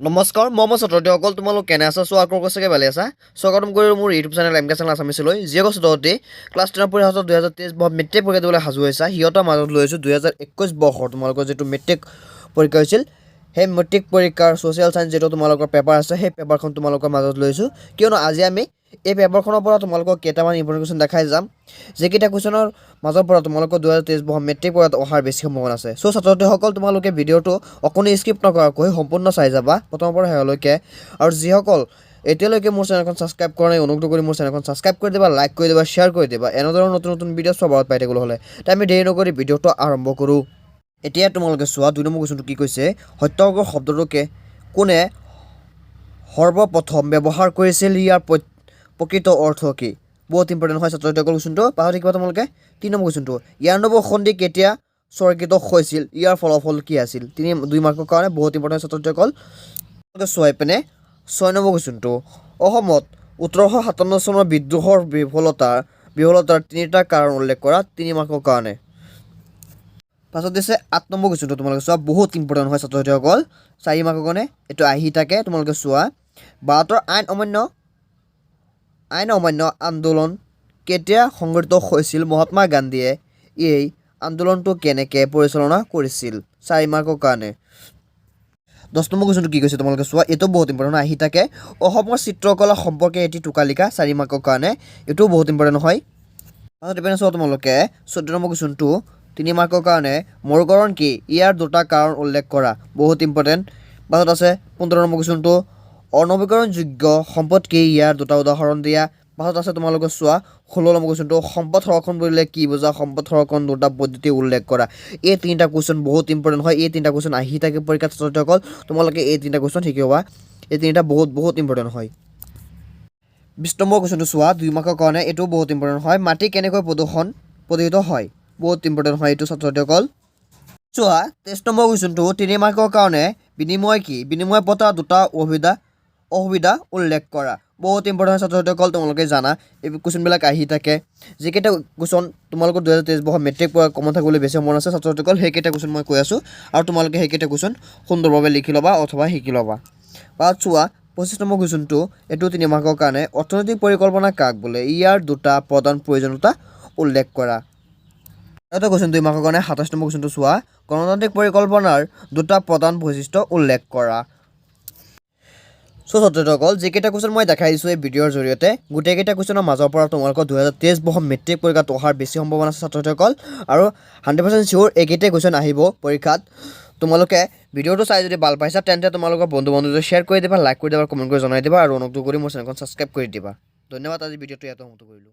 নমস্কাৰ মই ছাত্ৰসকল তোমালোক কেনে আছা চোৱা আকৌ কৈছে ভালে আছা স্বাগতম কৰিলোঁ মোৰ ইউটিউব চেনেল এমকে চেনেল আছামিছলৈ যিয়ে কৈছোঁ তহঁতে ক্লাছ 10 পৰীক্ষা 2023 মেট্ৰিক পৰীক্ষা দিবলৈ সাজু হৈছা সিহঁতৰ মাজত লৈ আছোঁ 2021 বৰ্ষৰ তোমালোকৰ যিটো মেট্ৰিক পৰীক্ষা হৈছিল সেই মেট্ৰিক পৰীক্ষাৰ ছ'চিয়েল চায়েন্স যিটো তোমালোকৰ পেপাৰ আছে সেই পেপাৰখন তোমালোকৰ মাজত লৈছোঁ কিয়নো আজি আমি এই পেপাৰখনৰ পৰা তোমালোকক কেইটামান ইনফৰমেশ্যন দেখাই যাম যিকেইটা কুৱেশ্যনৰ মাজৰ পৰা তোমালোকৰ 2023 বৰ্ষৰ মেট্ৰিক পৰীক্ষাত অহাৰ বেছি সম্ভাৱনা আছে চ' ছাত্ৰছাত্ৰীসকল তোমালোকে ভিডিঅ'টো অকণি স্কিপ নকৰাকৈ সম্পূৰ্ণ চাই যাবা প্ৰথমৰ পৰা শেষলৈকে আৰু যিসকল এতিয়ালৈকে মোৰ চেনেলখন ছাবস্ক্ৰাইব কৰা নাই অনুগ্ৰহ কৰি মোৰ চেনেলখন ছাবস্ক্ৰাইব কৰি দিবা লাইক কৰি দিবা শ্বেয়াৰ কৰি দিবা এনেধৰণৰ নতুন নতুন ভিডিঅ' সবৰত পাই থাকিবলৈ হ'লে তাই আমি দেৰি নকৰি ভিডিঅ'টো আৰম্ভ কৰোঁ এতিয়া তোমালোকে চোৱা 2 নম্বৰ কুৱেশ্যনটো কি কৈছে সত্যগ্ৰ শব্দটোকে কোনে সৰ্বপ্ৰথম ব্যৱহাৰ কৰিছিল ইয়াৰ প্ৰকৃত অৰ্থ কি বহুত ইম্পৰ্টেণ্ট হয় ছাত্ৰসকল কুৱেশ্যনটো পাহৰি থাকিবা তোমালোকে 3 নম্বৰ কুৱেশ্যনটো 92 সন্ধি কেতিয়া স্বৰ্গিত হৈছিল ইয়াৰ ফলাফল কি আছিল 2 মাৰ্কৰ কাৰণে বহুত ইম্পৰ্টেণ্ট ছাত্ৰসকল চোৱাই পিনে 6 নম্বৰ কুৱেশ্যনটো অসমত 1857 চনৰ বিদ্ৰোহৰ বিফলতাৰ 3টা কাৰণ উল্লেখ কৰা 3 মাৰ্কৰ কাৰণে পাছত দিছে 8 নম্বৰ কুৱেশ্যনটো তোমালোকে চোৱা বহুত ইম্পৰ্টেণ্ট হয় ছাত্ৰসকল 4 মাৰ্কৰ কাৰণে এইটো আহি থাকে তোমালোকে চোৱা 72 আইন অমান্য আন্দোলন কেতিয়া সংঘটিত হৈছিল মহাত্মা গান্ধীয়ে এই আন্দোলনটো কেনেকৈ পৰিচালনা কৰিছিল 4 মাৰ্কৰ কাৰণে 10 নম্বৰ কুৱেশ্যনটো কি কৈছে তোমালোকে চোৱা এইটো বহুত ইম্পৰ্টেণ্ট আহি থাকে অসমৰ চিত্ৰকলা সম্পৰ্কে এটি টোকালিকা 4 মাৰ্কৰ কাৰণে এইটোও বহুত ইম্পৰ্টেণ্ট হয় পাছত ইপিনে চোৱা তোমালোকে 14 নম্বৰ কুৱেশ্যনটো 3 মাৰ্কৰ কাৰণে মৰুকৰণ কি ইয়াৰ 2টা কাৰণ উল্লেখ কৰা বহুত ইম্পৰ্টেণ্ট পাছত আছে 15 নম্বৰ কুৱেশ্যনটো অনৱীকৰণযোগ্য সম্পদ কি ইয়াৰ 2টা উদাহৰণ দিয়া পাছত আছে তোমালোকে চোৱা 16 নম্বৰ কুৱেশ্যনটো সম্পদ সংৰক্ষণ বুলিলে কি বুজা সম্পদ সংৰক্ষণ 2টা পদ্ধতি উল্লেখ কৰা এই 3টা কুৱেশ্যন বহুত ইম্পৰ্টেণ্ট হয় এই 3টা কুৱেশ্যন আহি থাকে পৰীক্ষাত ছাত্ৰসকল তোমালোকে এই 3টা কুৱেশ্যন শিকিবা এই 3টা বহুত ইম্পৰ্টেণ্ট হয় 20 নম্বৰ কুৱেশ্যনটো চোৱা 2 মাৰ্কৰ কাৰণে এইটো বহুত ইম্পৰ্টেণ্ট হয় মাটি কেনেকৈ প্ৰদূষিত হয় বহুত ইম্পৰ্টেণ্ট হয় এইটো ছাত্ৰসকল চোৱা 23 নম্বৰ কুৱেশ্যনটো 3 মাৰ্কৰ কাৰণে বিনিময় কি বিনিময় পতা 2টা অসুবিধা উল্লেখ কৰা বহুত ইম্পৰ্টেণ্ট ছাত্ৰসকল তোমালোকে জানা এই কুৱেশ্যনবিলাক আহি থাকে যিকেইটা কুৱেশ্যন তোমালোকৰ 2023 বৰ্ষৰ মেট্ৰিক পৰীক্ষা কমন থাকিবলৈ বেছি মন আছে ছাত্ৰসকল সেইকেইটা কুৱেশ্যন মই কৈ আছোঁ আৰু তোমালোকে সেইকেইটা কুৱেশ্যন সুন্দৰভাৱে লিখি ল'বা অথবা শিকি ল'বা বা চোৱা 25 নম্বৰ কুৱেশ্যনটো এইটো 3 মাৰ্কৰ কাৰণে অৰ্থনৈতিক পৰিকল্পনা কাক বোলে ইয়াৰ 2টা প্ৰধান প্ৰয়োজনীয়তা উল্লেখ কৰা এটা কুৱেশ্যন 2 মাৰ্কৰ কাৰণে 27 নম্বৰ কুৱেশ্যনটো চোৱা গণতান্ত্ৰিক পৰিকল্পনাৰ 2টা প্ৰধান বৈশিষ্ট্য উল্লেখ কৰা ছাত্ৰসকল যিকেইটা কুৱেশ্যন মই দেখাই দিছোঁ এই ভিডিঅ'ৰ জৰিয়তে গোটেইকেইটা কুৱেশ্যনৰ মাজৰ পৰা তোমালোকৰ 2023 বৰ্ষৰ মেট্ৰিক পৰীক্ষাত অহাৰ বেছি সম্ভাৱনা আছে ছাত্ৰসকল আৰু 100% চিয়'ৰ এইকেইটাই কুৱেশ্যন আহিব পৰীক্ষাত তোমালোকে ভিডিঅ'টো চাই যদি ভাল পাইছা তেন্তে তোমালোকৰ বন্ধুলৈ শ্বেয়াৰ কৰি দিবা লাইক কৰি দিবা কমেণ্ট কৰি জনাই দিবা আৰু অনুগ্ৰহ কৰি মোৰ চেনেলখন ছাবস্ক্ৰাইব কৰি দিবা ধন্যবাদ আজি ভিডিঅ'টো ইয়াতে সমাপ্ত কৰিলোঁ